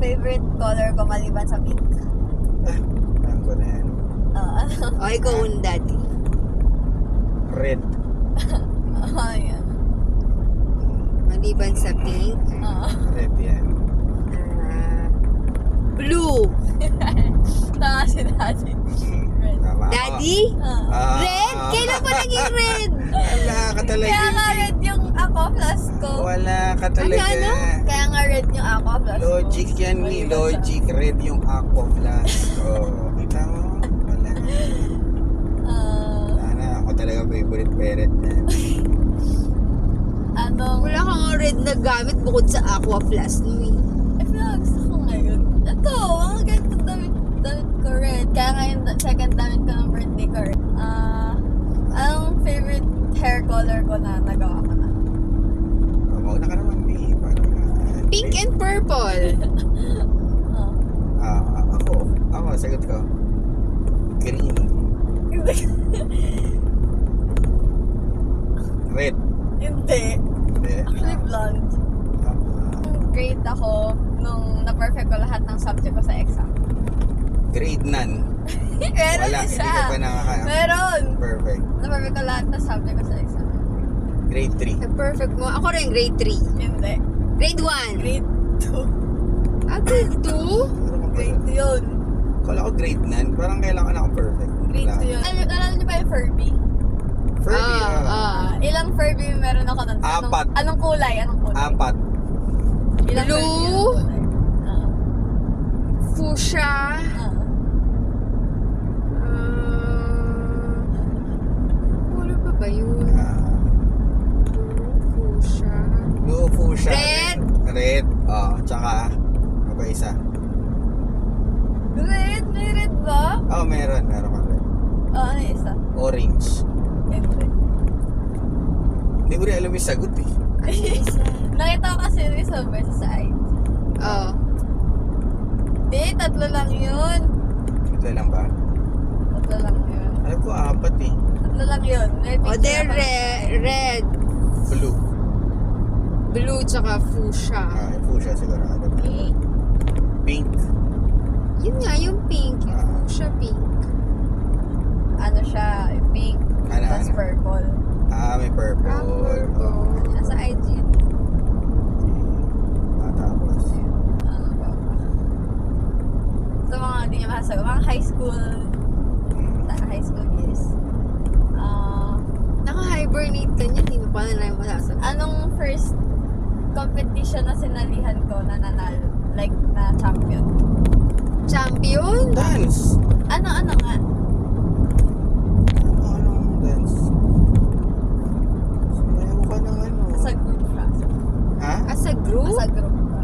favorite color ko maliban sa pink. Alam ko na yan. Ano? O, ikaw un dati. Red. Ayan. Maliban sa pink. Red yan. Blue. Tama si daddy. Red. Tama. Daddy? Red? Kailan pa naging red? Wala ka talaga. Kaya nga red yung ako plus ko. Wala ka talaga. Ano? Kaya nga red yung ako plus ko. Logic yan ni Logic. Red yung aqua plus. Oh, kita mo? Wala. Sana ako talaga favorite parent na. Anong... Wala kang red na gamit bukod sa Aqua Plus no eh. Gusto ko ngayon. Ito, ang ganda damit ko red. Kaya ngayon, second damit ko ng birthday ko red. Anong favorite hair color ko na nagawa ko na? Mauna ka naman, B. Pink and purple. Ako, sagot ko. Green. Red. Hindi. Hindi. Actually, blonde. Grade ako nung na-perfect ko lahat ng subject ko sa exam. Grade none. Meron Wala, isa. hindi ka pa nakaka- Meron. Perfect. Na-perfect ko lahat ng subject ko sa exam. Grade 3. Perfect mo. Ako rin, grade 3. Hindi. Grade 1. Grade 2. Grade 2? Grade 2 yun. Kala ko grade none. Parang kailangan ako perfect. Grade 2 yun. Alam niyo ba yung Furby? Furby. Ilang Furby meron ako nun? Apat. Anong kulay? 4. Ilang Blue? Furby yung kulay? Fuchsia. Wala pa ba yun? Fuchsia. Blue, fuchsia. Red. Red. Tsaka, ano ba isa? Red? May red ba? Meron ka red. Ano yung isa? Orange. Hindi. Hindi ko rin alam yung sagot eh. Nakita ko kasi yung isang beses sa IG. Oh. Hindi, 3 lang yun. Ito lang ba? 3 lang yun. Alam ko 4 eh. 3 lang yun. May O, picture they're ako. red. Blue. Blue tsaka fuchsia. Yung fuchsia sigurado. Pink. Yun nga, yung pink. Yung fuchsia pink. Ano siya, pink. Ano, Tapos ano? purple. May purple. Purple. Nasa IG yun. Tapos. Ano ba? Sa mga hindi niya masasagot. Mga high school years. Naka-hibernate ka niya, hindi mo pa na masasagot. Anong first competition na sinalihan ko na nanalo? Like, na champion? Champion? Dance. Ano nga? Anong dance? Sumayaw ka ng ano? Sa group siya. Ha? As a group? Sa group ka.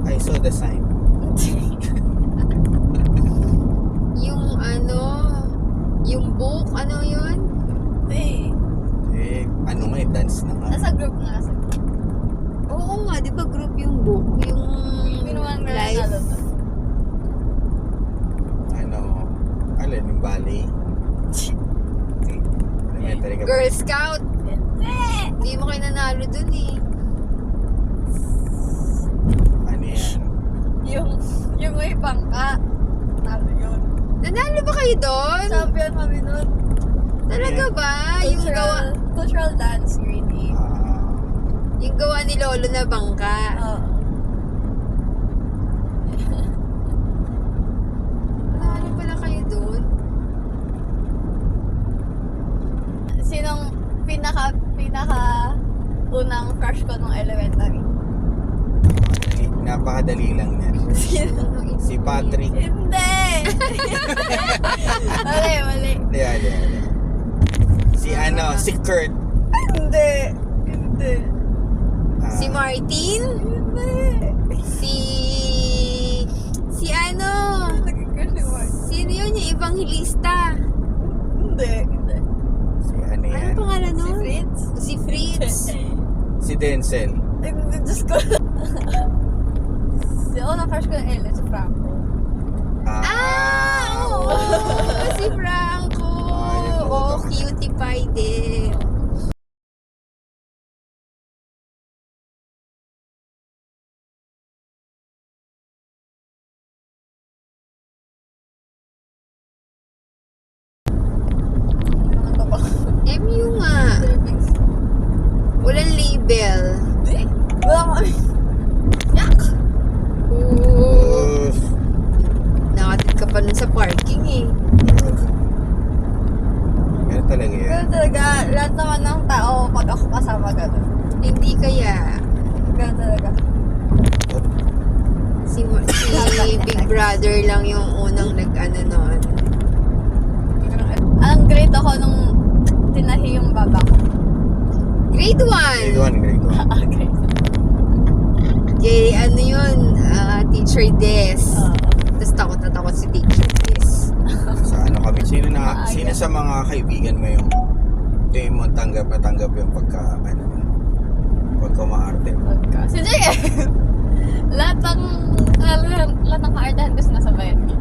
I saw the sign. Yung ano, yung book, ano yun? Hindi. Ano nga dance na nga. Nasa group nga. Nasa group. Oo nga, di ba group yung book? Yung Binuwan na life? nanalo doon. Alin, yung ballet. Elementary ka ba? Girl Scout? Hindi. Hindi mo kayo nanalo dun eh. Ano yan? Yung may bangka. Nanalo yun. Nanalo ba kayo doon? Champion kami nun. Talaga ba? Yung gawa, Cultural dance, grade 8. yung gawa ni Lolo na bangka. Nanalo pala kayo doon? Sinong pinaka unang crush ko nung elementary? Napakadali lang yan. Si Patrick. Hindi! Mali. Yan. Si Kurt. Hindi. Si Martin? Hindi. Si ano? Nag-crush ni Mark. Sino yun yung evangelista? Hindi. Si ano Ano yan? pangalan Si nun? Fritz? Si Fritz. Si Denzel. Diyos ko. Si unang crush ko ng Ellen, si Franco. Oo! Si Franco! Oh, cutie pie din. Bell. Di. Wala kami. Yak! Oo. Uff. Nakatid ka pa nun sa parking eh. Ganun talaga yan. Ganun talaga, lahat naman ng tao pag ako kasama ganun. Hindi kaya. Ganun talaga. Si Big Brother lang yung unang nag-ano noon. Anong grade ako nung tinahi yung baba ko? Grade 1. Grade 1, grade 1. Okay. Kay ano yun, Teacher Des. Tapos takot na takot si Teacher Des. Sa ano kami, sino Ah, sino yeah. sa mga kaibigan mo yung mo tanggap na tanggap yung pagka maarte mo? Si JM! lahat ng kaartahan ko sinasabayan niya.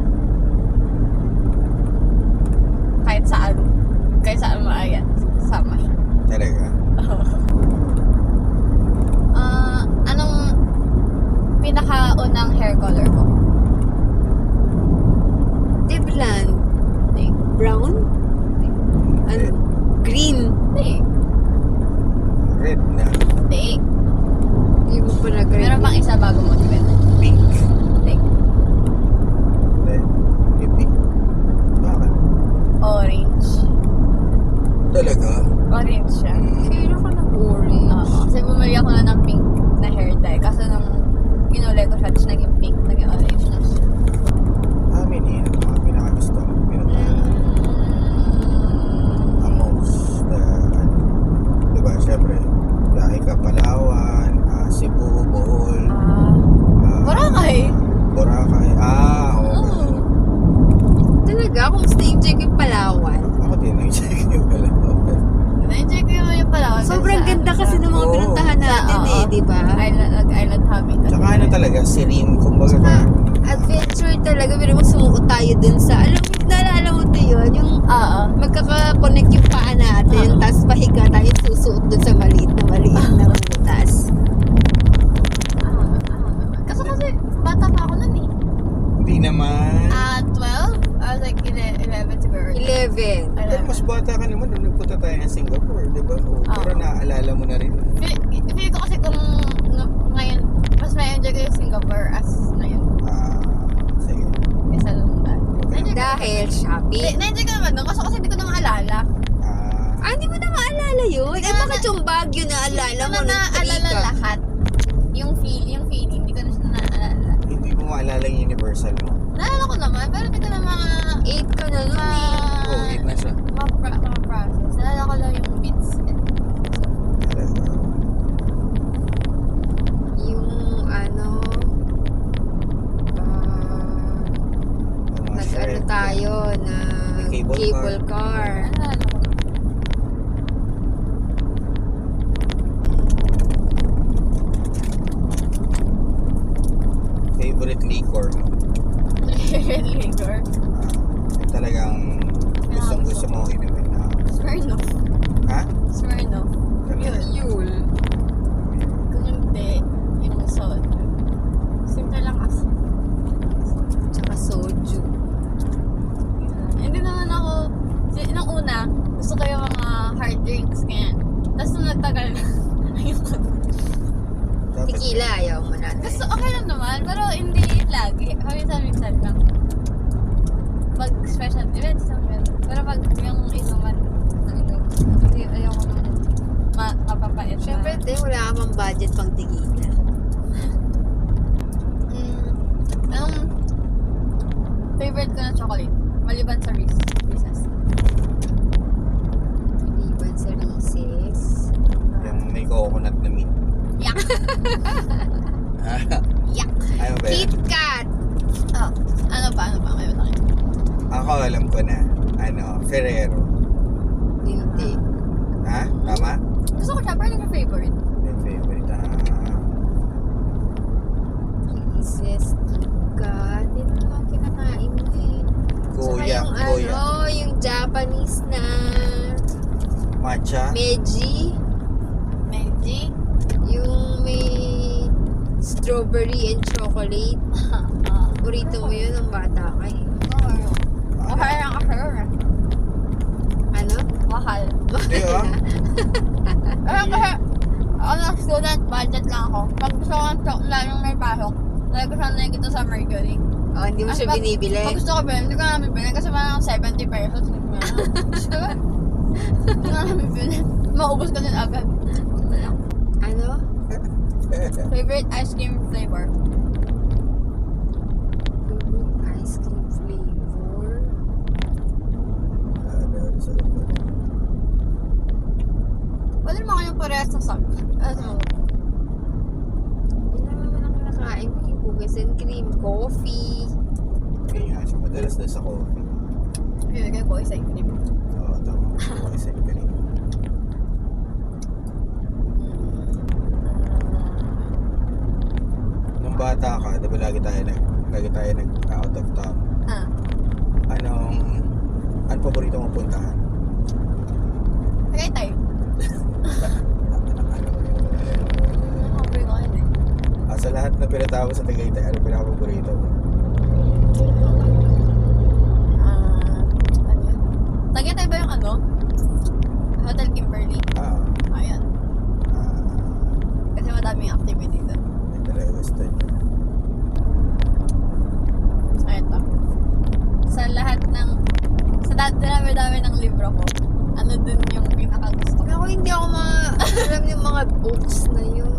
Kahit saan maayan, sama siya. Talaga? Anong pinakaunang hair color ko? De blonde. Hindi. Brown? Ano? Green. Hindi. Red na. Hindi. Hindi mo pa nag-green. Meron pang isa bago mo tingnan. Pink. Hindi. Red. Pink. Bakit? Orange. Talaga? Orange siya. Kailan ka nag-orange? Kasi bumili ako na ng pink na hair dye. Kaso nung kinulay ko siya, tapos naging pink, naging orange na siya. Amin eh, ang mga pinakagusto ko. Most, diba, syempre, biyahe ka Palawan, Cebu, Bohol, Boracay! Boracay, oo. Talaga? Kumusta yung Jake Palawan? Ako din, nag-check yung Palawan. Na-enjoy ko yung Palawan. Sobrang ganda kasi ng mga Oo. pinuntahan natin Oo. eh, di ba? Island hopping. Tsaka ano talaga, serene, kumbaga. Tsaka, adventure talaga. Pero mo sumuot tayo dun sa, naalala mo to yun? Yung Oo. magkaka-connect yung paa natin, tapos pahiga tayo susuot dun sa maliit na butas. Kasi bata pa ako nun eh. Hindi naman. 12? I was like 11 siguro. 11. Pero mas bata ka naman nung nagpunta tayo ng Singapore, di ba? Pero naaalala mo na rin. Feel ko kasi kung ngayon, mas may enjoy ko yung Singapore as ngayon. Sige. Isa lang ba? Dahil shopping. Na-enjoy ko naman doon kasi hindi ko na maalala. Hindi mo na maalala yun? Eh, bakit yung Baguio naalala Hindi ko mo na nung naalala ka? lahat. Yung feeling, hindi ko na siya naalala. Hindi mo maalala yung Universal mo. Naalala ko naman, pero hindi ko na 8 ka na nun eh. Oo, 8 na siya. ma-process. Naalala ko lang yung beats. Talaga. Yung ano, Mga nag-ano shirt. tayo na Cable cable car. Naalala ko. Favorite liquor mo? Liquor. Talagang gusto mo inumin na. Smirnoff. Ha? Smirnoff. Talaga. Yul. Kung hindi, yung soda. Simple lang kasi. Tsaka soju. Hindi naman ako, nung una, gusto ko yung mga hard drinks, ganyan. Tapos nung nagtagal na, ayoko na. Dapat- Tequila, ayaw mo na. Gusto, okay lang naman, pero hindi lagi. Minsan lang. Pag special events lang yun. Pero pag yung inuman, hindi, ayoko naman. Mapapait na. Siyempre, wala ka mang budget pang tequila. Anong favorite ko na chocolate? Maliban sa Reese's. Maliban sa Reese's. Yung may coconut na meat. Yak! Yak! Ano ba yan? Kit Kat! Oh, ano pa? May matangin. Ako alam ko na. Ferrero. Hindi. Ha? Tama? Gusto ko siya, pero hindi ko favorite. Yung favorite. Reese's, Kit Kat. Hindi mo naman kinakain mo eh. Saka Kuya. yung yung Japanese na Matcha. Meiji. Meiji. Yung may strawberry and chocolate. Burrito mo yun ng bata ka eh. Mahal lang ako. Ano? Mahal. Hindi oh. Ako na student, budget lang ako. Pag gusto ko ng chocolate yung may pasok, lagi ko siya nakikita sa Mercury. Oh, hindi mo As siya pag- binibili. Pag gusto ko ba, hindi ko na bibili kasi parang 70 pesos. Gusto ko. Hindi ko na bibili. Maubos ko din agad. Ano? Favorite ice cream flavor? Ice cream flavor. Pwede naman kayong parehas sa sag. Ano? Yun naman ang nakain mo. Yung cookies and cream, coffee. Kaya nga siya madalas na sa coffee. Pwede kayo po ice cream. Oo, tama. Isa yung galing. Nung bata ka, di ba lagi tayo nag out of town? Ah. Anong paborito mong puntahan? Tagay tayo. Nakapoy ko kayo eh. Sa lahat na pinatawa sa Tagaytay, ano pinaka-paborito mo? Ano yun? Tagay tayo ba yung ano? Hotel Kimberly. Ah, Ayan. Kasi madaming activity doon. may talaga gusto niyo. Ayun to. Sa lahat ng... Sa dami-dami ng libro ko, ano dun yung pinakagusto ko? Ako hindi ako alam yung mga books na yun.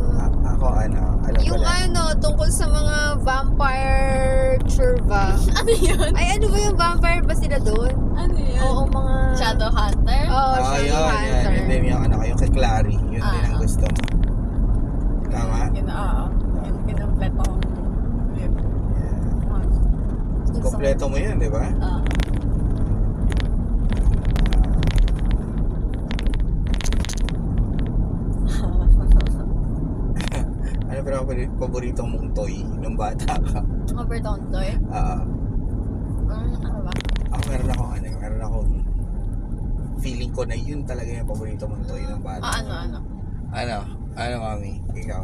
Ako alam ko Yung lang. tungkol sa mga vampire churva. Ano yun? Ay, ano ba yung vampire ba sila doon? Ano yun? Oo, mga... Shadowhunter? Oo, Ah, Shadow yun. Hunter. Yun din yung yung kay Clary. Yun din ang Ah. gusto mo. Tama? Yun, oo. Yung kinumpleto kong libro. Yeah. Kompleto mo yun, di ba? Oo. Ano paborito mong toy nung bata ka? Overton toy? Ano ba? Ako meron akong feeling ko na yun talaga yung paborito mong toy ng bata. Ano? Ano, mami? Ikaw?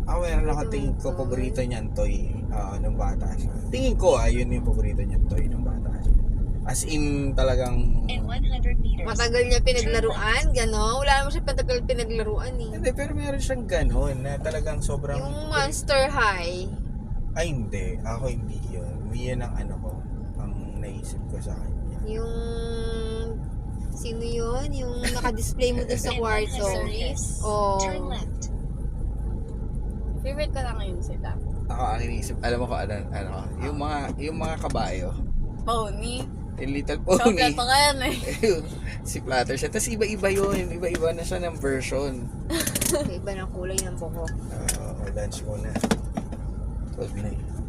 Ako meron ako tingin ko paborito niyan toy nung bata siya. Tingin ko yun yung paborito niyan toy nung bata siya. As in talagang... In 100 meters. Matagal niya pinaglaruan, gano'n. Wala naman siya matagal pinaglaruan eh. Hindi, pero meron siyang ganun na talagang sobrang... Yung Monster High. Ay, hindi. Ako hindi yun. Yun ang ano ko. Ang naisip ko sa kanya. Yung... Sino yun? Yung naka-display mo dun sa In kwarto. 100 meters. Oh. Turn left. Favorite ko lang ngayon sila. Ako ang iniisip, alam mo ko ano, yung mga kabayo, Pony. yung Little Pony. Chocolate pa kaya eh. Si Fluttershy. Tapos iba-iba yun. Iba-iba na siya ng version. Iba ng kulay ng buhok. Lunch muna. 12 na yun.